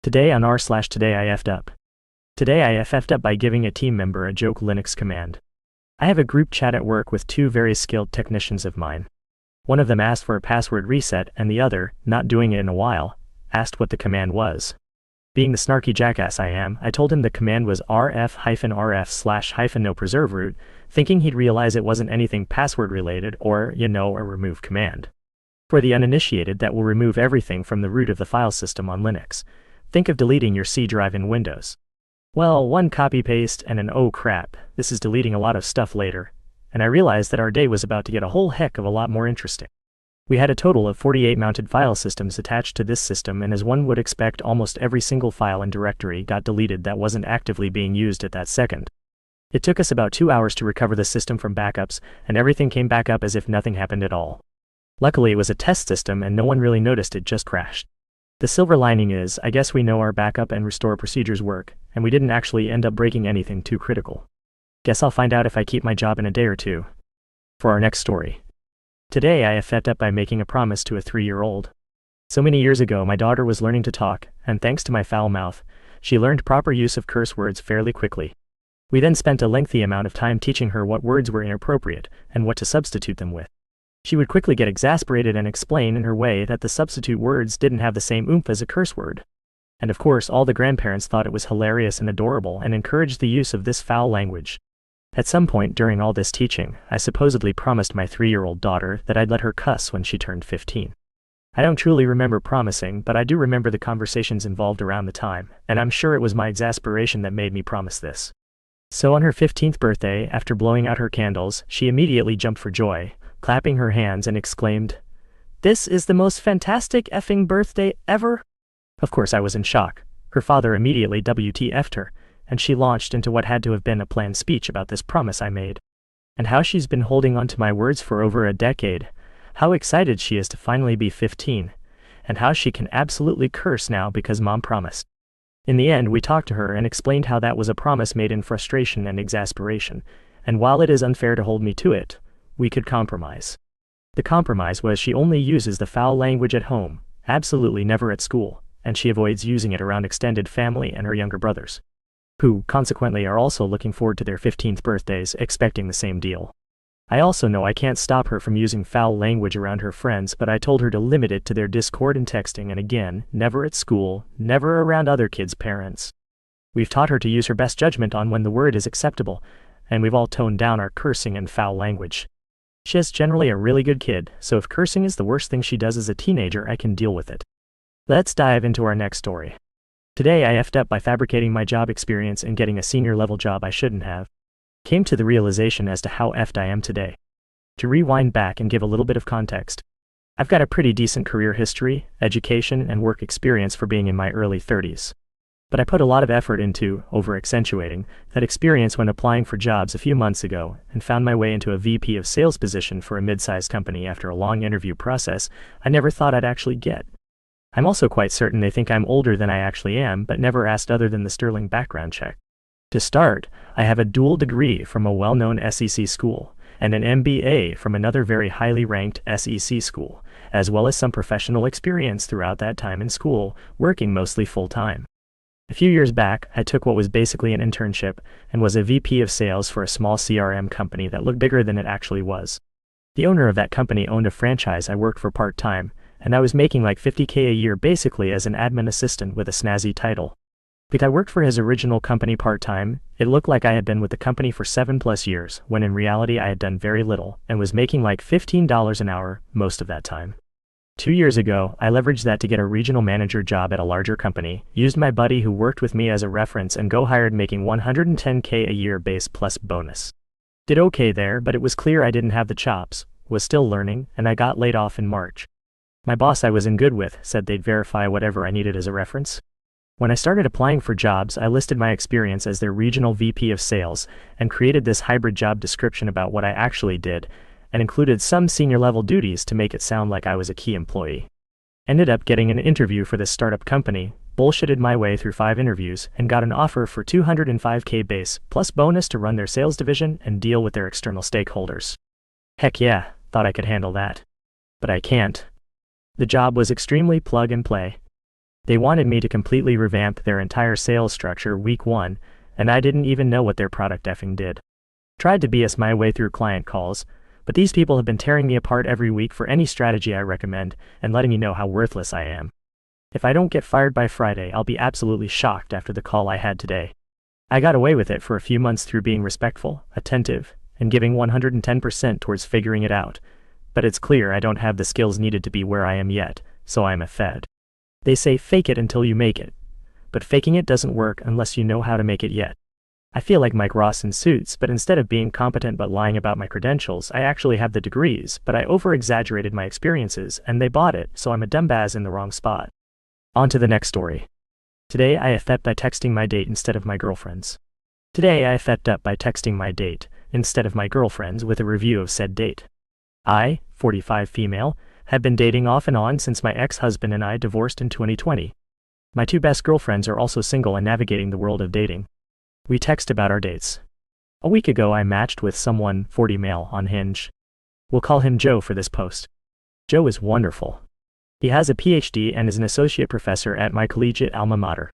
Today on r/today I effed up. Today I effed up by giving a team member a joke Linux command. I have a group chat at work with two very skilled technicians of mine. One of them asked for a password reset and the other, not doing it in a while, asked what the command was. Being the snarky jackass I am, I told him the command was rf-rf/-no preserve root, thinking he'd realize it wasn't anything password related or, a remove command. For the uninitiated, that will remove everything from the root of the file system on Linux. Think of deleting your C drive in Windows. Well, one copy-paste and an oh crap, this is deleting a lot of stuff later, and I realized that our day was about to get a whole heck of a lot more interesting. We had a total of 48 mounted file systems attached to this system, and as one would expect, almost every single file and directory got deleted that wasn't actively being used at that second. It took us about 2 hours to recover the system from backups, and everything came back up as if nothing happened at all. Luckily it was a test system and no one really noticed it just crashed. The silver lining is, I guess we know our backup and restore procedures work, and we didn't actually end up breaking anything too critical. Guess I'll find out if I keep my job in a day or two. For our next story. Today I effed up by making a promise to a 3-year-old. So many years ago my daughter was learning to talk, and thanks to my foul mouth, she learned proper use of curse words fairly quickly. We then spent a lengthy amount of time teaching her what words were inappropriate, and what to substitute them with. She would quickly get exasperated and explain in her way that the substitute words didn't have the same oomph as a curse word. And of course all the grandparents thought it was hilarious and adorable and encouraged the use of this foul language. At some point during all this teaching, I supposedly promised my 3-year-old daughter that I'd let her cuss when she turned 15. I don't truly remember promising, but I do remember the conversations involved around the time, and I'm sure it was my exasperation that made me promise this. So on her 15th birthday, after blowing out her candles, she immediately jumped for joy, clapping her hands, and exclaimed, "This is the most fantastic effing birthday ever!" Of course I was in shock. Her father immediately WTF'd her, and she launched into what had to have been a planned speech about this promise I made. And how she's been holding on to my words for over a decade, how excited she is to finally be 15, and how she can absolutely curse now because mom promised. In the end, we talked to her and explained how that was a promise made in frustration and exasperation, and while it is unfair to hold me to it, we could compromise. The compromise was she only uses the foul language at home, absolutely never at school, and she avoids using it around extended family and her younger brothers, who, consequently, are also looking forward to their 15th birthdays, expecting the same deal. I also know I can't stop her from using foul language around her friends, but I told her to limit it to their Discord and texting, and again, never at school, never around other kids' parents. We've taught her to use her best judgment on when the word is acceptable, and we've all toned down our cursing and foul language. She is generally a really good kid, so if cursing is the worst thing she does as a teenager, I can deal with it. Let's dive into our next story. Today I effed up by fabricating my job experience and getting a senior level job I shouldn't have. Came to the realization as to how effed I am today. To rewind back and give a little bit of context. I've got a pretty decent career history, education, and work experience for being in my early 30s. But I put a lot of effort into over-accentuating that experience when applying for jobs a few months ago, and found my way into a VP of sales position for a mid-sized company after a long interview process I never thought I'd actually get. I'm also quite certain they think I'm older than I actually am, but never asked other than the sterling background check. To start, I have a dual degree from a well-known SEC school, and an MBA from another very highly ranked SEC school, as well as some professional experience throughout that time in school, working mostly full-time. A few years back, I took what was basically an internship and was a VP of sales for a small CRM company that looked bigger than it actually was. The owner of that company owned a franchise I worked for part-time, and I was making like $50K a year basically as an admin assistant with a snazzy title. But I worked for his original company part-time. It looked like I had been with the company for 7+ years, when in reality I had done very little, and was making like $15 an hour most of that time. 2 years ago, I leveraged that to get a regional manager job at a larger company, used my buddy who worked with me as a reference, and go hired making $110K a year base plus bonus. Did okay there, but it was clear I didn't have the chops, was still learning, and I got laid off in March. My boss I was in good with said they'd verify whatever I needed as a reference. When I started applying for jobs, I listed my experience as their regional VP of sales, and created this hybrid job description about what I actually did, and included some senior-level duties to make it sound like I was a key employee. Ended up getting an interview for this startup company, bullshitted my way through 5 interviews, and got an offer for $205K base, plus bonus to run their sales division and deal with their external stakeholders. Heck yeah, thought I could handle that. But I can't. The job was extremely plug and play. They wanted me to completely revamp their entire sales structure week 1, and I didn't even know what their product effing did. Tried to BS my way through client calls, but these people have been tearing me apart every week for any strategy I recommend and letting me know how worthless I am. If I don't get fired by Friday, I'll be absolutely shocked after the call I had today. I got away with it for a few months through being respectful, attentive, and giving 110% towards figuring it out, but it's clear I don't have the skills needed to be where I am yet, so I'm Effed. They say fake it until you make it, but faking it doesn't work unless you know how to make it yet. I feel like Mike Ross in Suits, but instead of being competent but lying about my credentials, I actually have the degrees, but I over-exaggerated my experiences, and they bought it, so I'm a dumbass in the wrong spot. On to the next story. Today I effed by texting my date instead of my girlfriend's. Today I effed up by texting my date instead of my girlfriend's with a review of said date. I, 45 female, have been dating off and on since my ex-husband and I divorced in 2020. My 2 best girlfriends are also single and navigating the world of dating. We text about our dates. A week ago I matched with someone, 40 male, on Hinge. We'll call him Joe for this post. Joe is wonderful. He has a PhD and is an associate professor at my collegiate alma mater.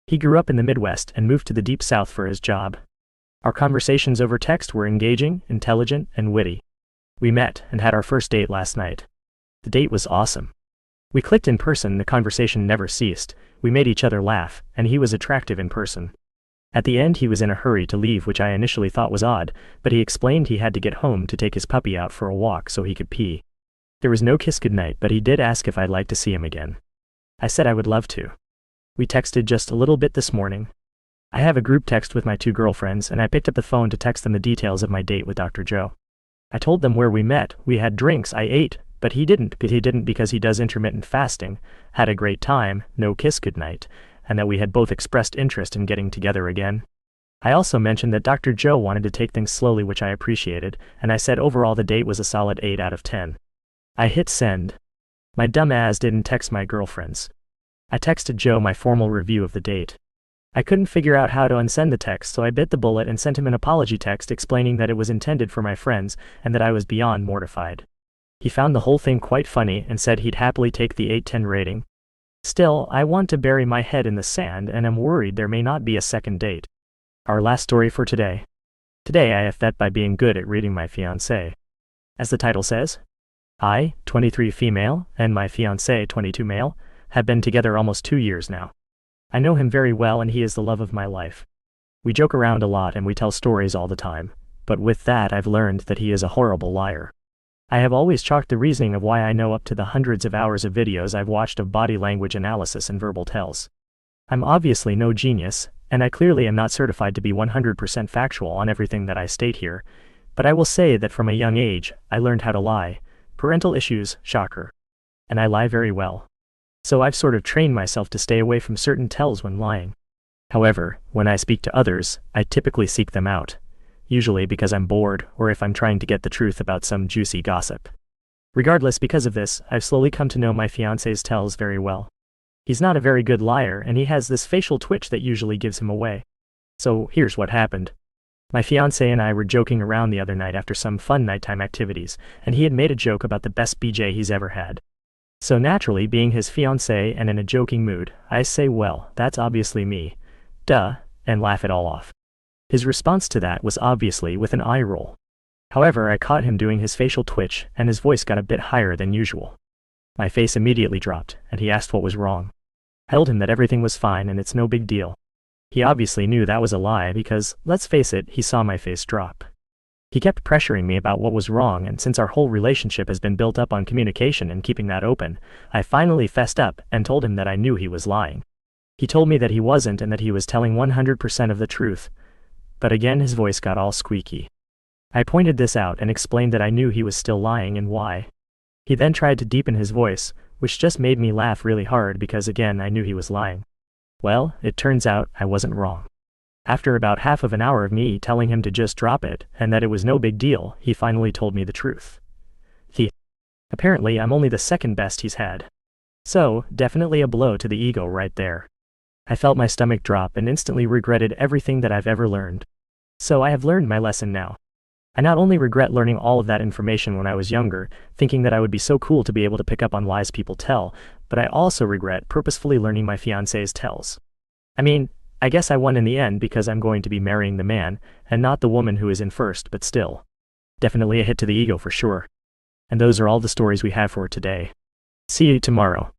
He grew up in the Midwest and moved to the Deep South for his job. Our conversations over text were engaging, intelligent, and witty. We met and had our first date last night. The date was awesome. We clicked in person, the conversation never ceased, we made each other laugh, and he was attractive in person. At the end he was in a hurry to leave, which I initially thought was odd, but he explained he had to get home to take his puppy out for a walk so he could pee. There was no kiss goodnight, but he did ask if I'd like to see him again. I said I would love to. We texted just a little bit this morning. I have a group text with my 2 girlfriends, and I picked up the phone to text them the details of my date with Dr. Joe. I told them where we met, we had drinks, I ate, but he didn't because he does intermittent fasting, had a great time, no kiss goodnight, and that we had both expressed interest in getting together again. I also mentioned that Dr. Joe wanted to take things slowly, which I appreciated, and I said overall the date was a solid 8 out of 10. I hit send. My dumb ass didn't text my girlfriends. I texted Joe my formal review of the date. I couldn't figure out how to unsend the text, so I bit the bullet and sent him an apology text explaining that it was intended for my friends and that I was beyond mortified. He found the whole thing quite funny and said he'd happily take the 8/10 rating. Still, I want to bury my head in the sand and am worried there may not be a second date. Our last story for today. Today I effed by being good at reading my fiancé. As the title says, I, 23 female, and my fiancé, 22 male, have been together almost 2 years now. I know him very well and he is the love of my life. We joke around a lot and we tell stories all the time, but with that I've learned that he is a horrible liar. I have always chalked the reasoning of why I know up to the hundreds of hours of videos I've watched of body language analysis and verbal tells. I'm obviously no genius, and I clearly am not certified to be 100% factual on everything that I state here, but I will say that from a young age, I learned how to lie. Parental issues, shocker. And I lie very well. So I've sort of trained myself to stay away from certain tells when lying. However, when I speak to others, I typically seek them out. Usually because I'm bored, or if I'm trying to get the truth about some juicy gossip. Regardless, because of this, I've slowly come to know my fiancé's tells very well. He's not a very good liar, and he has this facial twitch that usually gives him away. So here's what happened. My fiancé and I were joking around the other night after some fun nighttime activities, and he had made a joke about the best BJ he's ever had. So naturally, being his fiancé and in a joking mood, I say, well, that's obviously me. Duh, and laugh it all off. His response to that was obviously with an eye roll. However, I caught him doing his facial twitch, and his voice got a bit higher than usual. My face immediately dropped, and he asked what was wrong. I told him that everything was fine and it's no big deal. He obviously knew that was a lie because, let's face it, he saw my face drop. He kept pressuring me about what was wrong, and since our whole relationship has been built up on communication and keeping that open, I finally fessed up and told him that I knew he was lying. He told me that he wasn't and that he was telling 100% of the truth. But again his voice got all squeaky. I pointed this out and explained that I knew he was still lying and why. He then tried to deepen his voice, which just made me laugh really hard because again I knew he was lying. Well, it turns out I wasn't wrong. After about half of an hour of me telling him to just drop it and that it was no big deal, he finally told me the truth. Apparently I'm only the second best he's had. So, definitely a blow to the ego right there. I felt my stomach drop and instantly regretted everything that I've ever learned. So I have learned my lesson now. I not only regret learning all of that information when I was younger, thinking that I would be so cool to be able to pick up on lies people tell, but I also regret purposefully learning my fiancé's tells. I mean, I guess I won in the end because I'm going to be marrying the man, and not the woman who is in first, but still. Definitely a hit to the ego for sure. And those are all the stories we have for today. See you tomorrow.